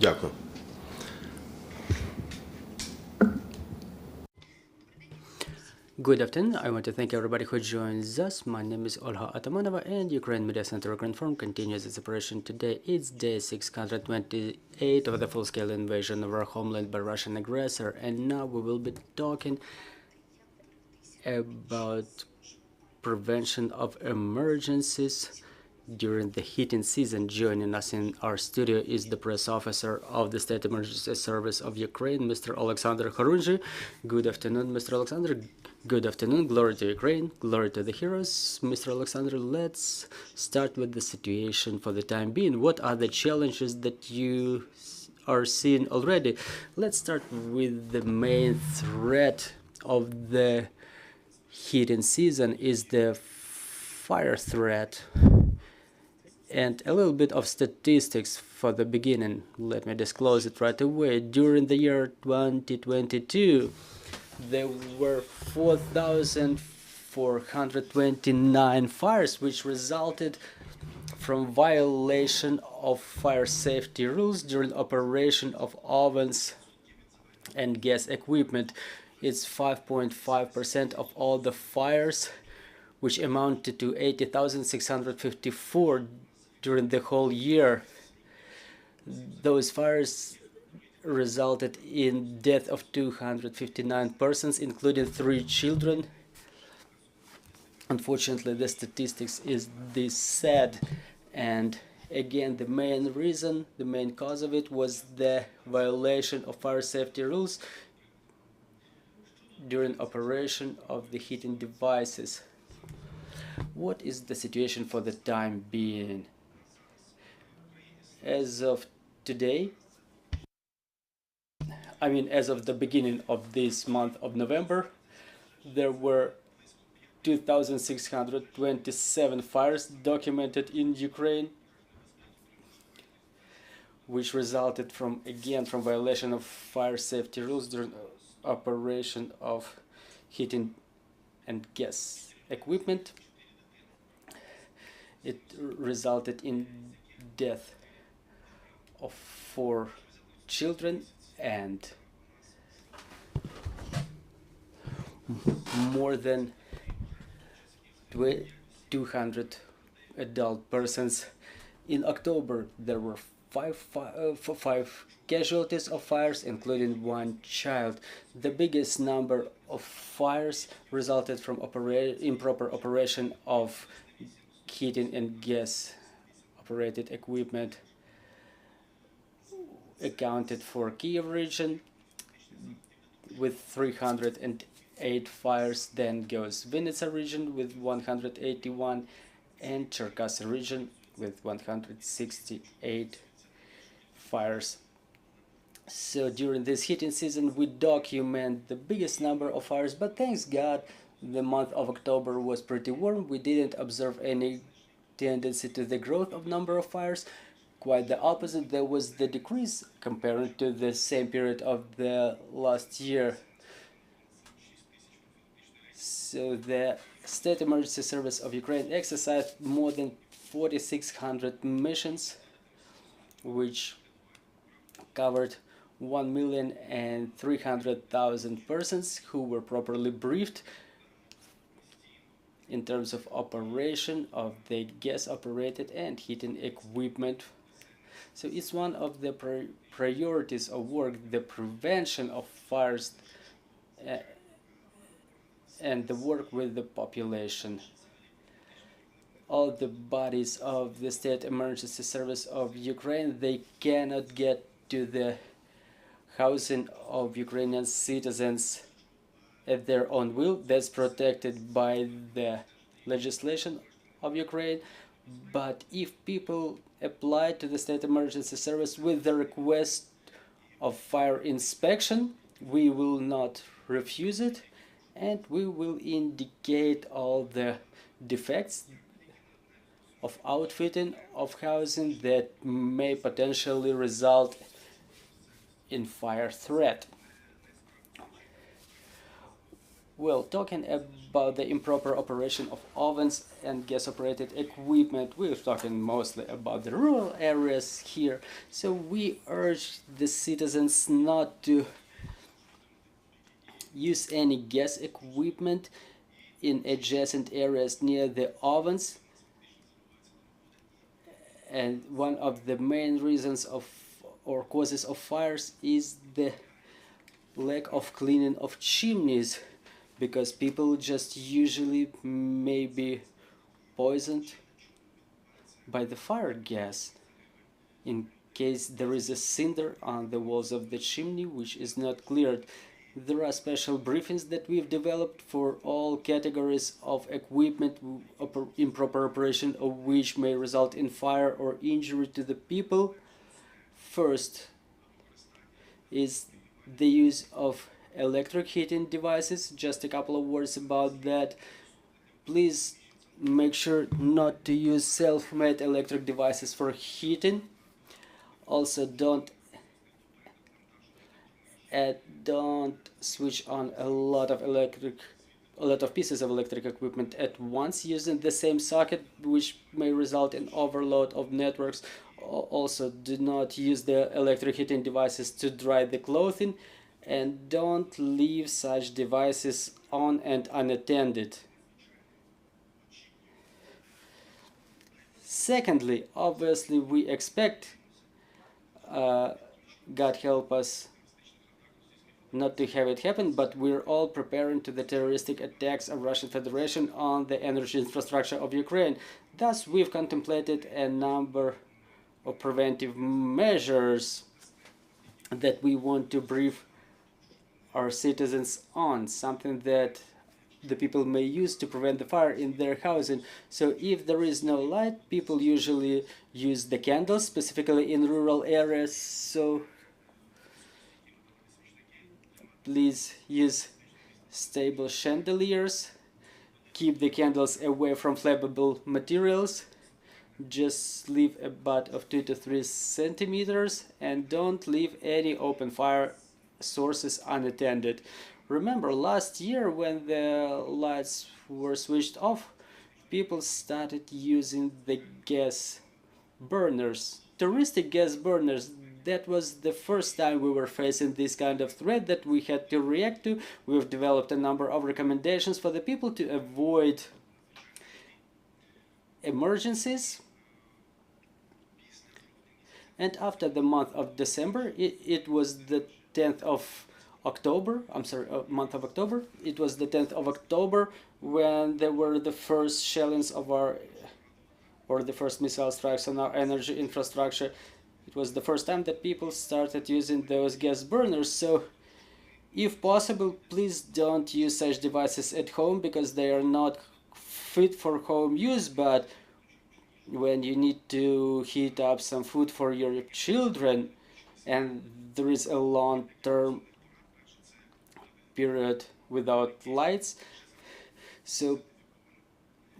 Дякую. Good afternoon. I want to thank everybody who joins us. My name is Olha Atamanova, and Ukraine Media Center Ukraine Forum continues its operation today. It's day 628 of the full-scale invasion of our homeland by Russian aggressor, and now we will be talking about prevention of emergencies during the heating season. Joining us in our studio is the press officer of the State Emergency Service of Ukraine, Mr. Oleksandr Khorunzhyy. Good afternoon, Mr. Oleksandr. Good afternoon. Glory to Ukraine. Glory to the heroes. Mr. Oleksandr, let's start with the situation for the time being. What are the challenges that you are seeing already? Let's start with the main threat of the heating season is the fire threat. And a little bit of statistics for the beginning. Let me disclose it right away. During the year 2022, there were 4,429 fires, which resulted from violation of fire safety rules during operation of ovens and gas equipment. It's 5.5% of all the fires, which amounted to 80,654 during the whole year. Those fires resulted in death of 259 persons, including 3 children. Unfortunately, the statistics is this sad, and again, the main reason, the main cause of it was the violation of fire safety rules during operation of the heating devices. What is the situation for the time being? As of today, as of the beginning of this month of November, there were 2,627 fires documented in Ukraine, which resulted from violation of fire safety rules during operation of heating and gas equipment. It resulted in death of 4 children and more than 200 adult persons. In October, there were 5 casualties of fires, including 1 child. The biggest number of fires resulted from improper operation of heating and gas operated equipment. Accounted for Kyiv region with 308 fires, then goes Vinnytsia region with 181 and Cherkasy region with 168 fires. So during this heating season we document the biggest number of fires, but thanks God the month of October was pretty warm. We didn't observe any tendency to the growth of number of fires. Quite the opposite, there was the decrease compared to the same period of the last year. So the State Emergency Service of Ukraine exercised more than 4,600 missions, which covered 1,300,000 persons who were properly briefed in terms of operation of the gas operated and heating equipment. So it's one of the priorities of work, the prevention of fires and the work with the population. all the bodies of the State Emergency Service of Ukraine, they cannot get to the housing of Ukrainian citizens at their own will. That's protected by the legislation of Ukraine. But if people apply to the State Emergency Service with the request of fire inspection, we will not refuse it, and we will indicate all the defects of outfitting of housing that may potentially result in fire threat. Well, talking about the improper operation of ovens and gas-operated equipment, we're talking mostly about the rural areas here. So we urge the citizens not to use any gas equipment in adjacent areas near the ovens. And one of the main reasons of or causes of fires is the lack of cleaning of chimneys, because people just usually may be poisoned by the fire gas in case there is a cinder on the walls of the chimney which is not cleared. There are special briefings that we've developed for all categories of equipment, improper operation of which may result in fire or injury to the people. First is the use of electric heating devices. Just a couple of words about that. Please make sure not to use self-made electric devices for heating. Also, don't switch on a lot of pieces of electric equipment at once using the same socket, which may result in overload of networks. Also, do not use the electric heating devices to dry the clothing, and don't leave such devices on and unattended. Secondly, obviously we expect, God help us, not to have it happen, but we're all preparing to the terroristic attacks of Russian Federation on the energy infrastructure of Ukraine. Thus, we've contemplated a number of preventive measures that we want to brief our citizens on, something that the people may use to prevent the fire in their housing. So if there is no light, people usually use the candles, specifically in rural areas. So please use stable chandeliers. Keep the candles away from flammable materials. Just leave a butt of 2 to 3 centimeters, and don't leave any open fire sources unattended. Remember, last year when the lights were switched off, people started using the gas burners, touristic gas burners. That was the first time we were facing this kind of threat that we had to react to. We've developed a number of recommendations for the people to avoid emergencies. And after the month of December, it was the 10th of October, month of October. It was the 10th of October when there were the first shellings of the first missile strikes on our energy infrastructure. It was the first time that people started using those gas burners. So if possible, please don't use such devices at home, because they are not fit for home use. But when you need to heat up some food for your children and there is a long-term period without lights, so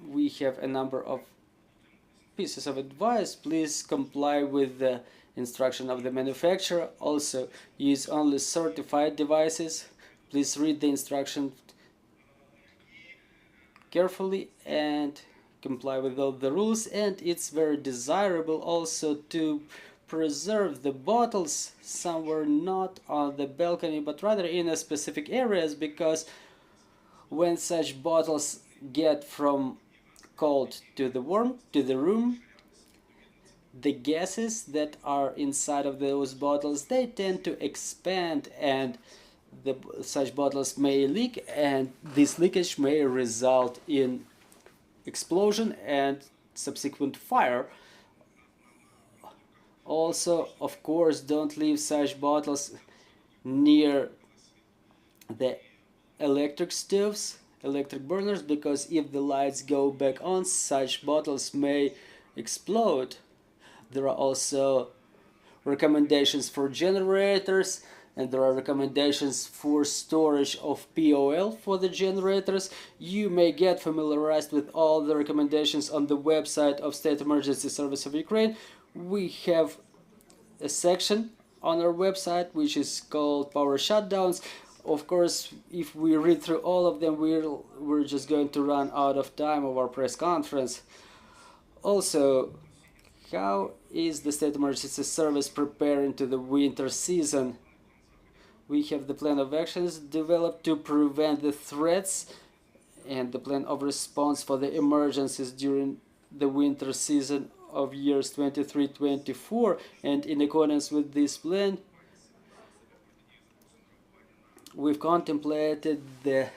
we have a number of pieces of advice. Please comply with the instruction of the manufacturer. Also, use only certified devices. Please read the instruction carefully and comply with all the rules. And it's very desirable also to preserve the bottles somewhere not on the balcony, but rather in a specific areas, because when such bottles get from cold to the warm to the room, the gases that are inside of those bottles, they tend to expand, and such bottles may leak, and this leakage may result in explosion and subsequent fire. Also, of course, don't leave such bottles near the electric stoves, electric burners, because if the lights go back on, such bottles may explode. There are also recommendations for generators, and there are recommendations for storage of POL for the generators. You may get familiarized with all the recommendations on the website of State Emergency Service of Ukraine. We have a section on our website which is called Power Shutdowns. Of course, if we read through all of them, we're just going to run out of time of our press conference. Also, how is the State Emergency Service preparing to the winter season? We have the plan of actions developed to prevent the threats and the plan of response for the emergencies during the winter season of years 23-24, and in accordance with this plan, we've contemplated the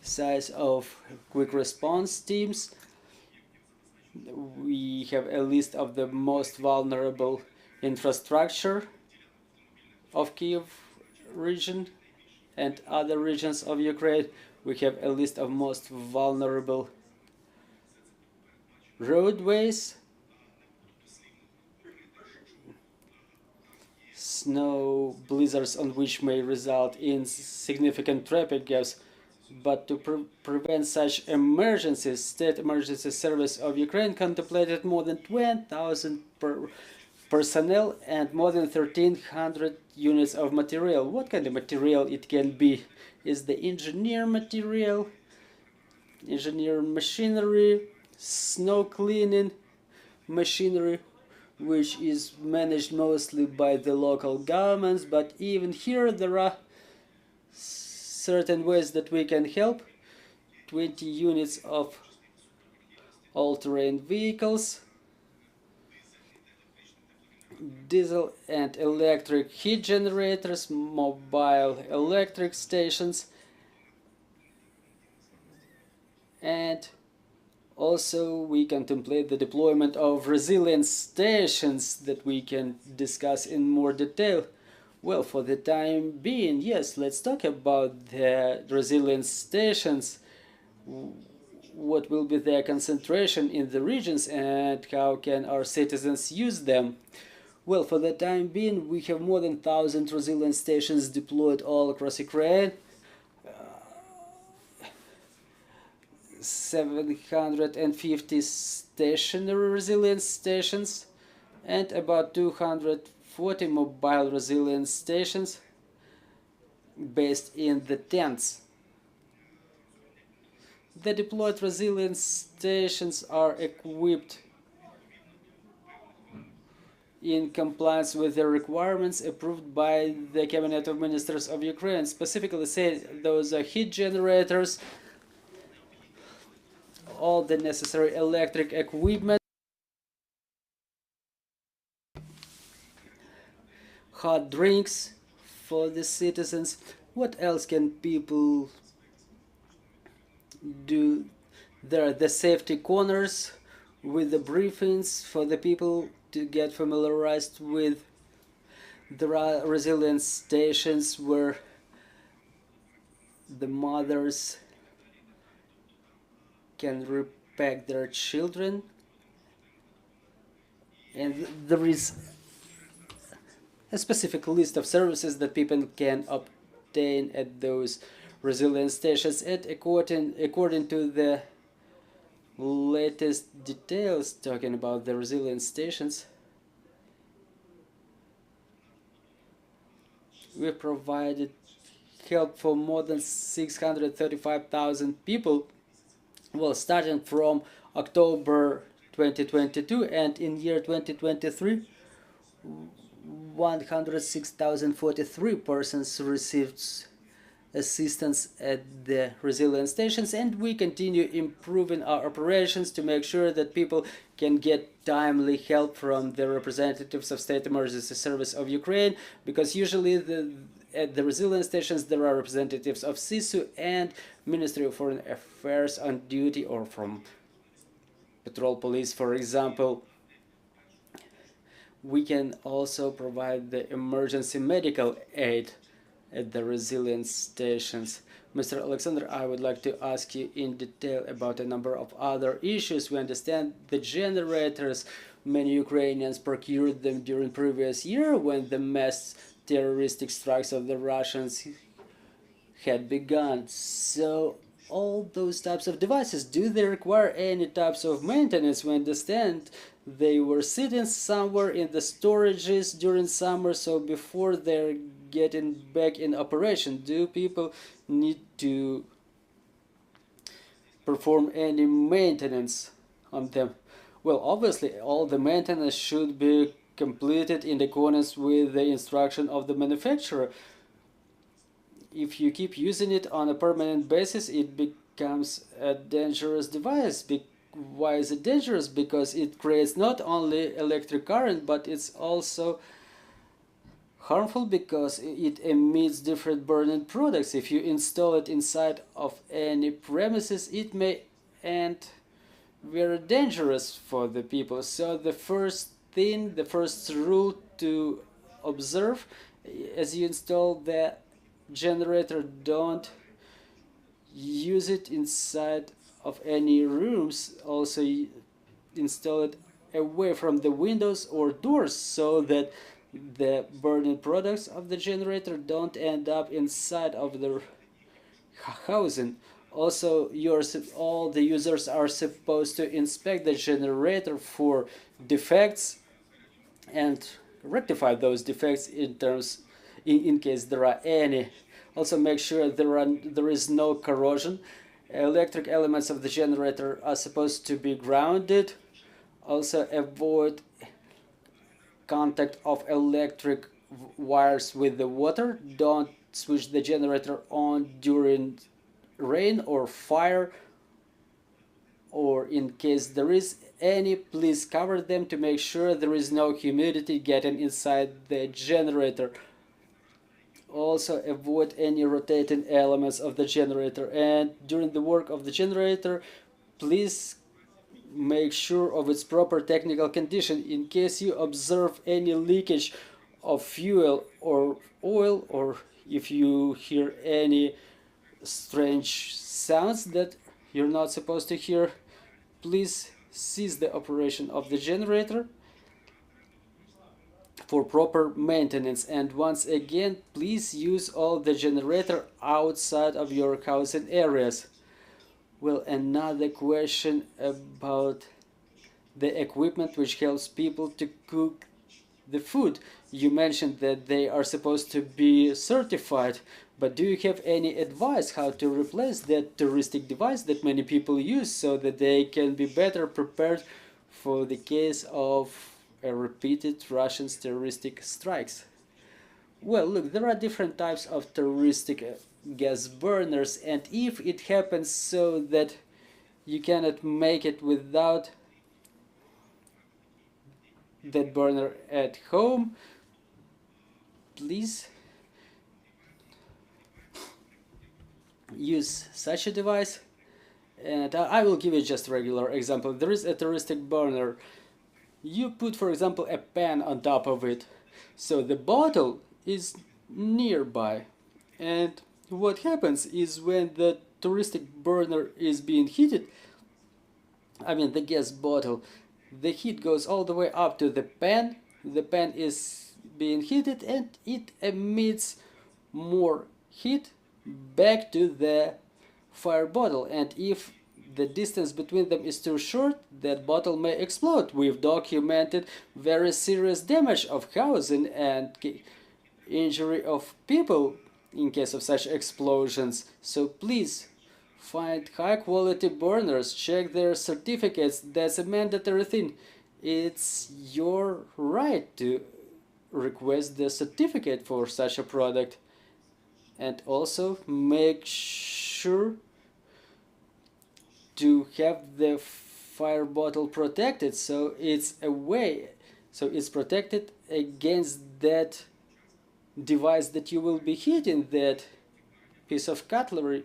size of quick response teams. We have a list of the most vulnerable infrastructure of Kyiv region and other regions of Ukraine. We have a list of most vulnerable roadways, snow blizzards on which may result in significant traffic gaps. But to prevent such emergencies, State Emergency Service of Ukraine contemplated more than 20,000 personnel and more than 1,300 units of material. What kind of material it can be? Is the engineer material, engineer machinery, snow cleaning machinery, which is managed mostly by the local governments, but even here there are certain ways that we can help. 20 units of all-terrain vehicles, diesel and electric heat generators, mobile electric stations, and also we contemplate the deployment of resilience stations that we can discuss in more detail. Well, for the time being, yes, let's talk about the resilience stations. What will be their concentration in the regions and how can our citizens use them? Well, for the time being, we have more than 1,000 resilience stations deployed all across Ukraine. 750 stationary resilience stations and about 240 mobile resilience stations based in the tents. The deployed resilience stations are equipped in compliance with the requirements approved by the Cabinet of Ministers of Ukraine. Specifically said, those are heat generators, all the necessary electric equipment, hot drinks for the citizens. What else can people do? There are the safety corners with the briefings for the people to get familiarized with. There are resilience stations where the mothers can repack their children, and there is a specific list of services that people can obtain at those resilience stations. And according to the latest details talking about the resilience stations, we provided help for more than 635,000 people, well, starting from October 2022, and in year 2023 106,043 persons received assistance at the resilience stations, and we continue improving our operations to make sure that people can get timely help from the representatives of State Emergency Service of Ukraine, because usually at the resilience stations there are representatives of SISU and Ministry of Foreign Affairs on duty or from patrol police, for example. We can also provide the emergency medical aid at the resilience stations. Mr. Oleksandr, I would like to ask you in detail about a number of other issues. We understand the generators. Many Ukrainians procured them during previous year when the mass terroristic strikes of the Russians had begun. So all those types of devices, do they require any types of maintenance? We understand they were sitting somewhere in the storages during summer, so before they're getting back in operation, do people need to perform any maintenance on them? Well, obviously all the maintenance should be completed in accordance with the instruction of the manufacturer. If you keep using it on a permanent basis, it becomes a dangerous device. Why is it dangerous? Because it creates not only electric current, but it's also harmful because it emits different burning products. If you install it inside of any premises, it may end very dangerous for the people. So the first thing, the first rule to observe as you install the generator, don't use it inside of any rooms. Also install it away from the windows or doors so that the burning products of the generator don't end up inside of the housing. Also, all the users are supposed to inspect the generator for defects and rectify those defects in case there are any. Also make sure there is no corrosion. Electric elements of the generator are supposed to be grounded. Also avoid contact of electric wires with the water. Don't switch the generator on during rain or fire, or in case there is any, please cover them to make sure there is no humidity getting inside the generator. Also avoid any rotating elements of the generator, and during the work of the generator, please make sure of its proper technical condition. In case you observe any leakage of fuel or oil, or if you hear any strange sounds that you're not supposed to hear, please cease the operation of the generator for proper maintenance. And once again, please use all the generator outside of your housing areas. Well, another question about the equipment which helps people to cook the food. You mentioned that they are supposed to be certified, but do you have any advice how to replace that terroristic device that many people use so that they can be better prepared for the case of repeated Russian terroristic strikes? Well, look, there are different types of terroristic gas burners, and if it happens so that you cannot make it without that burner at home, please use such a device. And I will give you just a regular example. There is a terroristic burner. You put, for example, a pan on top of it, so the bottle is nearby, and what happens is when the terroristic burner is being heated, the gas bottle, the heat goes all the way up to the pan is being heated, and it emits more heat back to the fire bottle, and if the distance between them is too short, that bottle may explode. We've documented very serious damage of housing and injury of people in case of such explosions. So please find high quality burners, check their certificates. That's a mandatory thing. It's your right to request the certificate for such a product, and also make sure to have the fire bottle protected so it's protected against that device that you will be heating, that piece of cutlery.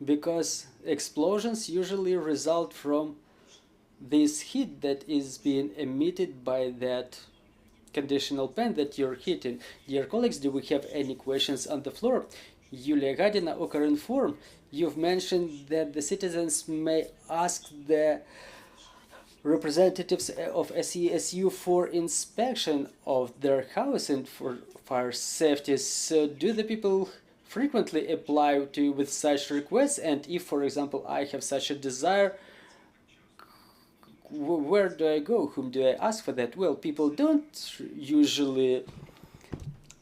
because explosions usually result from this heat that is being emitted by that conditional pan that you're heating. Dear colleagues, do we have any questions on the floor? Yulia Gadina, Ukrinform, you've mentioned that the citizens may ask the representatives of SESU for inspection of their house and for fire safety. So do the people frequently apply to with such requests? And if, for example, I have such a desire, where do I go? Whom do I ask for that? Well, people don't usually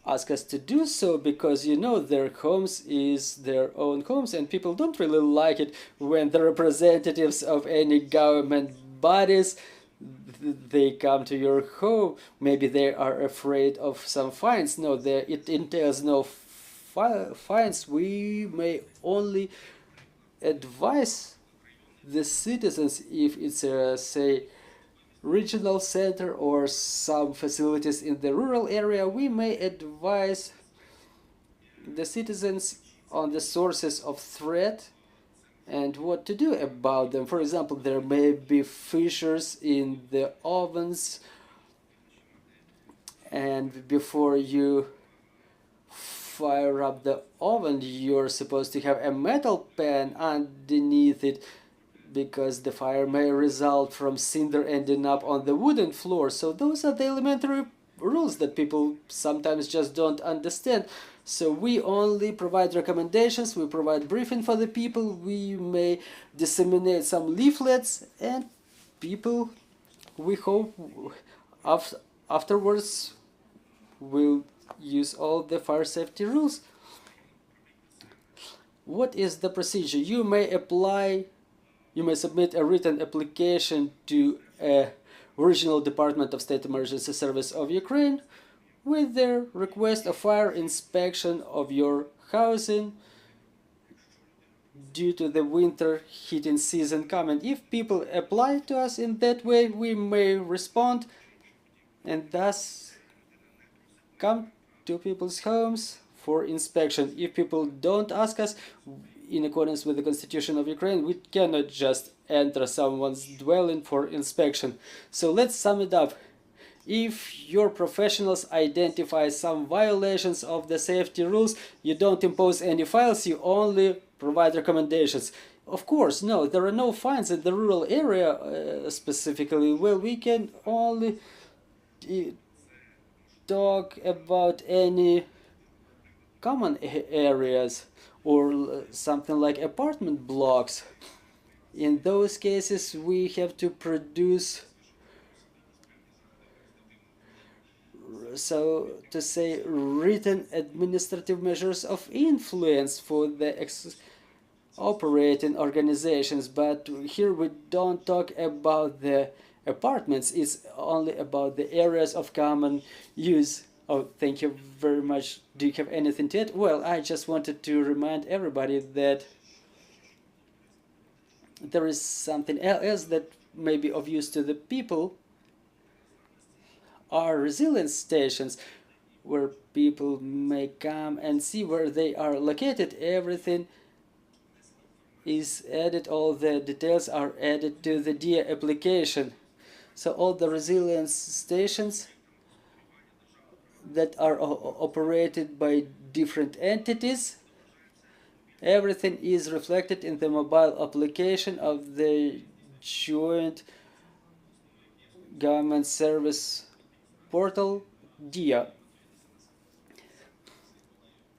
ask us to do so because, you know, their homes is their own homes, and people don't really like it when the representatives of any government bodies they come to your home. Maybe they are afraid of some fines. No, it entails no fines. We may only advise the citizens if it's a, say, regional center or some facilities in the rural area. We may advise the citizens on the sources of threat and what to do about them. For example, there may be fissures in the ovens, and before you fire up the oven, you're supposed to have a metal pan underneath it, because the fire may result from cinder ending up on the wooden floor. So those are the elementary rules that people sometimes just don't understand. So we only provide recommendations, we provide briefing for the people, we may disseminate some leaflets, and people, we hope, afterwards will use all the fire safety rules. What is the procedure? You may submit a written application to a regional Department of State Emergency Service of Ukraine with their request of fire inspection of your housing due to the winter heating season coming. If people apply to us in that way, we may respond and thus come to people's homes for inspection. If people don't ask us, in accordance with the Constitution of Ukraine, we cannot just enter someone's dwelling for inspection. So let's sum it up. If your professionals identify some violations of the safety rules, you don't impose any fines, you only provide recommendations. Of course, no, there are no fines in the rural area specifically. Well, we can only talk about any common areas or something like apartment blocks. In those cases, we have to produce, so to say, written administrative measures of influence for the operating organizations. But here we don't talk about the apartments, it's only about the areas of common use. Oh, thank you very much. Do you have anything to add? Well, I just wanted to remind everybody that there is something else that may be of use to the people. Are resilience stations where people may come and see where they are located. Everything is added, all the details are added to the DIA application. So all the resilience stations that are operated by different entities, everything is reflected in the mobile application of the joint government service portal DIA.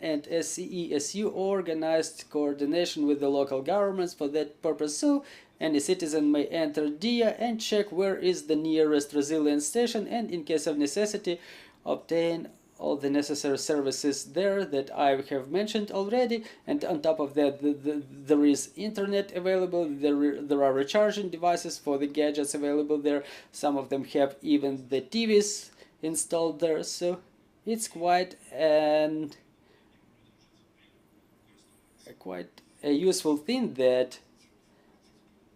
And SESU organized coordination with the local governments for that purpose. So any citizen may enter DIA and check where is the nearest resilience station, and in case of necessity obtain all the necessary services there that I have mentioned already. And on top of that, there is internet available, there are recharging devices for the gadgets available there. Some of them have even the TVs installed there, so it's quite a useful thing that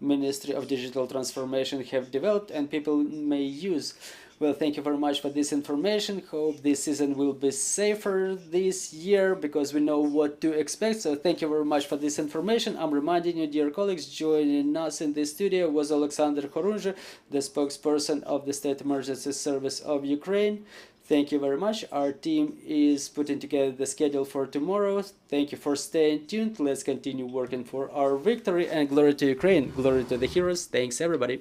Ministry of Digital Transformation have developed and people may use. Well, thank you very much for this information. Hope this season will be safer this year because we know what to expect. So thank you very much for this information. I'm reminding you, dear colleagues, joining us in this studio was Oleksandr Khorunzhyy, the spokesperson of the State Emergency Service of Ukraine. Thank you very much. Our team is putting together the schedule for tomorrow. Thank you for staying tuned. Let's continue working for our victory, and glory to Ukraine. Glory to the heroes. Thanks, everybody.